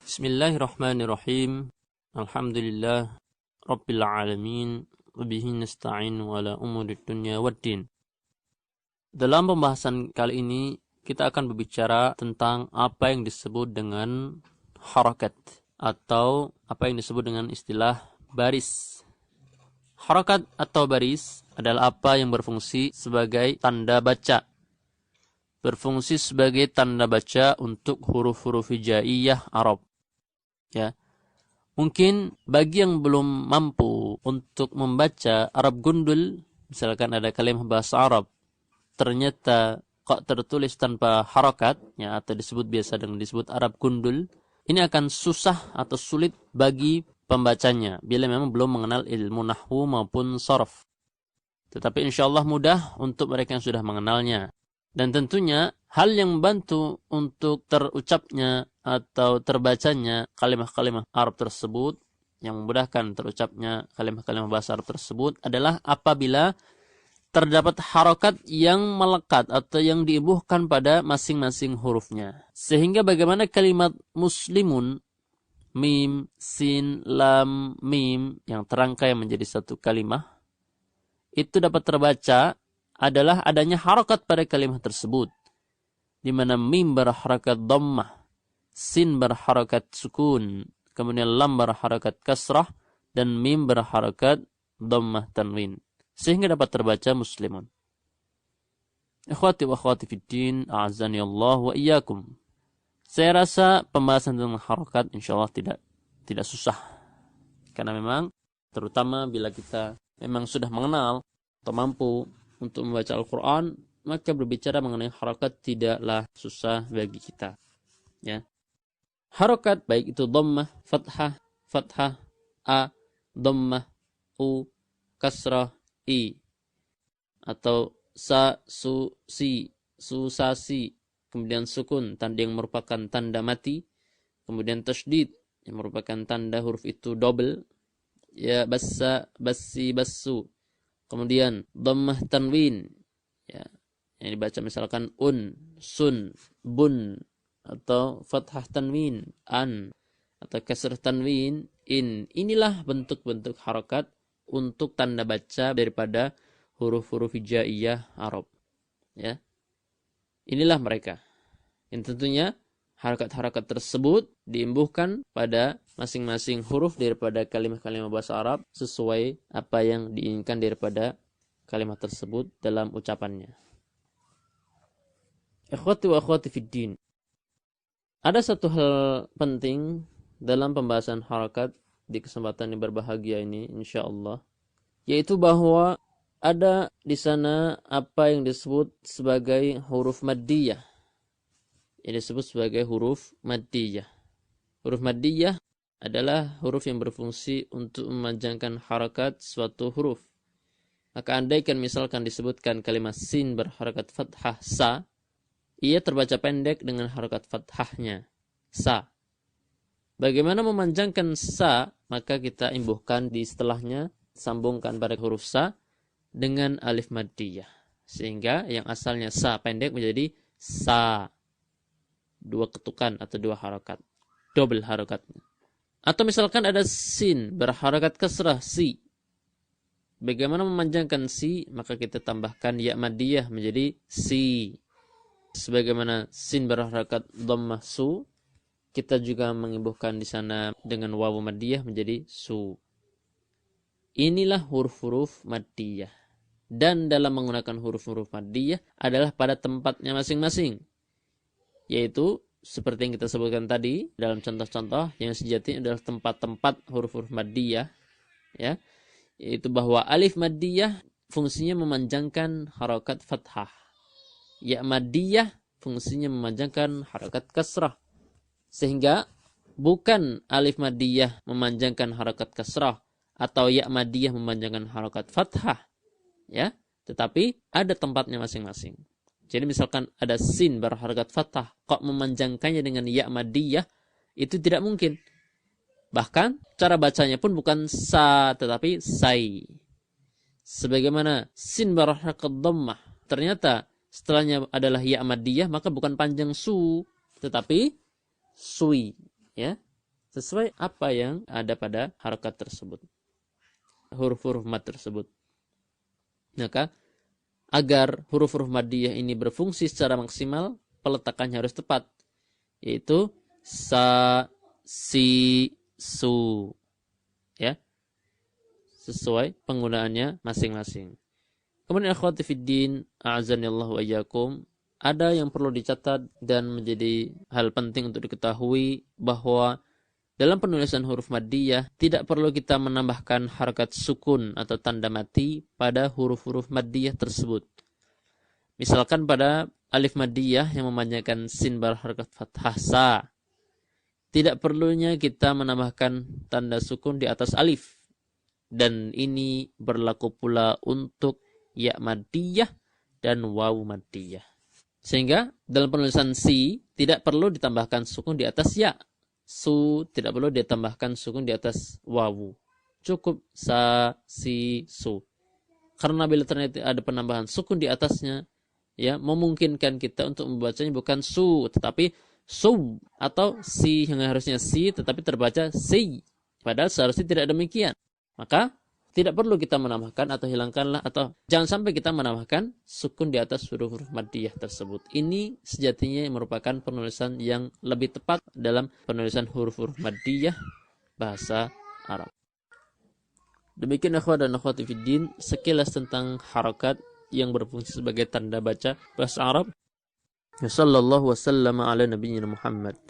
Bismillahirrahmanirrahim. Alhamdulillah Rabbil alamin. Wabihi nasta'in wala umurid dunya waddin. Dalam pembahasan kali ini kita akan berbicara tentang apa yang disebut dengan harakat atau apa yang disebut dengan istilah baris. Harakat atau baris adalah apa yang berfungsi sebagai tanda baca. Berfungsi sebagai tanda baca untuk huruf-huruf hijaiyah Arab. Ya. Mungkin bagi yang belum mampu untuk membaca Arab gundul, misalkan ada kalimat bahasa Arab, ternyata kok tertulis tanpa harakat, ya, atau disebut Arab gundul, ini akan susah atau sulit bagi pembacanya, bila memang belum mengenal ilmu nahwu maupun sharaf. Tetapi insyaAllah mudah untuk mereka yang sudah mengenalnya. Dan tentunya hal yang membantu untuk terucapnya atau terbacanya kalimat-kalimat Arab tersebut, yang memudahkan terucapnya kalimat-kalimat bahasa Arab tersebut adalah apabila terdapat harokat yang melekat atau yang diibuhkan pada masing-masing hurufnya. Sehingga bagaimana kalimat muslimun, mim, sin, lam, mim, yang terangkai menjadi satu kalimat, itu dapat terbaca adalah adanya harokat pada kalimat tersebut, di mana mim berharakat dhammah, sin berharakat sukun, kemudian lam berharakat kasrah, dan mim berharakat dhammah tanwin, sehingga dapat terbaca muslimun. Ikhwati wa akhwati fiddin, a'azzani Allah wa iyyakum. Saya rasa pembahasan tentang harokat insyaallah tidak susah, karena memang terutama bila kita memang sudah mengenal atau mampu untuk membaca Al-Quran, maka berbicara mengenai harokat tidaklah susah bagi kita. Ya. Harokat baik itu dhammah, fathah, a, dhammah, u, kasrah, i, atau sa, su, si, susasi, kemudian sukun, tanda yang merupakan tanda mati, kemudian tasydid yang merupakan tanda huruf itu double, ya, bassa, bassi, bassu. Kemudian dhammah tanwin, ya, yang dibaca misalkan un, sun, bun, atau fathah tanwin, an, atau kasrah tanwin, in. Inilah bentuk-bentuk harokat untuk tanda baca daripada huruf-huruf hijaiyah Arab. Ya. Inilah mereka. Yang tentunya harokat-harokat tersebut diimbuhkan pada masing-masing huruf daripada kalimat-kalimat bahasa Arab sesuai apa yang diinginkan daripada kalimat tersebut dalam ucapannya. Ikhwati wa akhwati fiddin. Ada satu hal penting dalam pembahasan harokat di kesempatan yang berbahagia ini insyaallah, yaitu bahwa ada di sana apa yang disebut sebagai huruf maddiyah. Yang disebut sebagai huruf maddiyah. Huruf maddiyah adalah huruf yang berfungsi untuk memanjangkan harakat suatu huruf. Maka andaikan misalkan disebutkan kalimat sin berharakat fathah sa, ia terbaca pendek dengan harakat fathahnya, sa. Bagaimana memanjangkan sa? Maka kita imbuhkan di setelahnya, sambungkan pada huruf sa dengan alif maddiyah. Sehingga yang asalnya sa pendek menjadi sa. Dua ketukan atau dua harakat. Double harakatnya. Atau misalkan ada sin berharakat kasrah, si. Bagaimana memanjangkan si? Maka kita tambahkan ya maddiyah menjadi si. Sebagaimana sin berharakat dhammah su, kita juga mengibuhkan di sana dengan wawu maddiyah menjadi su. Inilah huruf-huruf maddiyah. Dan dalam menggunakan huruf-huruf maddiyah adalah pada tempatnya masing-masing. Yaitu seperti yang kita sebutkan tadi dalam contoh-contoh yang sejatinya adalah tempat-tempat huruf-huruf maddiyah, ya, yaitu bahwa alif maddiyah fungsinya memanjangkan harakat fathah, ya maddiyah fungsinya memanjangkan harakat kasrah, sehingga bukan alif maddiyah memanjangkan harakat kasrah atau ya maddiyah memanjangkan harakat fathah, ya, tetapi ada tempatnya masing-masing. Jadi misalkan ada sin berharakat fathah, kok memanjangkannya dengan ya maddiyah, itu tidak mungkin. Bahkan cara bacanya pun bukan sa, tetapi sai. Sebagaimana sin berharakat dhammah, ternyata setelahnya adalah ya maddiyah, maka bukan panjang su, tetapi sui. Ya, sesuai apa yang ada pada harokat tersebut, huruf-huruf mad tersebut. Maka agar huruf-huruf maddiyah ini berfungsi secara maksimal, peletakannya harus tepat, yaitu sa, si, su, ya, sesuai penggunaannya masing-masing. Kemudian akhwati fiddin, a'azanillahu wa iyyakum, ada yang perlu dicatat dan menjadi hal penting untuk diketahui bahwa dalam penulisan huruf maddiyah tidak perlu kita menambahkan harakat sukun atau tanda mati pada huruf-huruf maddiyah tersebut. Misalkan pada alif maddiyah yang memanjangkan sin berharakat fathah sa, tidak perlunya kita menambahkan tanda sukun di atas alif. Dan ini berlaku pula untuk ya maddiyah dan wawu maddiyah. Sehingga dalam penulisan si tidak perlu ditambahkan sukun di atas ya. Su tidak perlu ditambahkan sukun di atas wawu. Cukup sa, si, su. Karena bila ternyata ada penambahan sukun di atasnya, ya memungkinkan kita untuk membacanya bukan su tetapi su, atau si yang harusnya si tetapi terbaca si. Padahal seharusnya tidak demikian. Maka tidak perlu kita menambahkan atau hilangkanlah, atau jangan sampai kita menambahkan sukun di atas huruf-huruf maddiyah tersebut. Ini sejatinya merupakan penulisan yang lebih tepat dalam penulisan huruf-huruf maddiyah bahasa Arab. Demikian akhwat dan akhwati fiddin, sekilas tentang harakat yang berfungsi sebagai tanda baca bahasa Arab. Sallallahu wasallam ala nabiyyina Muhammad.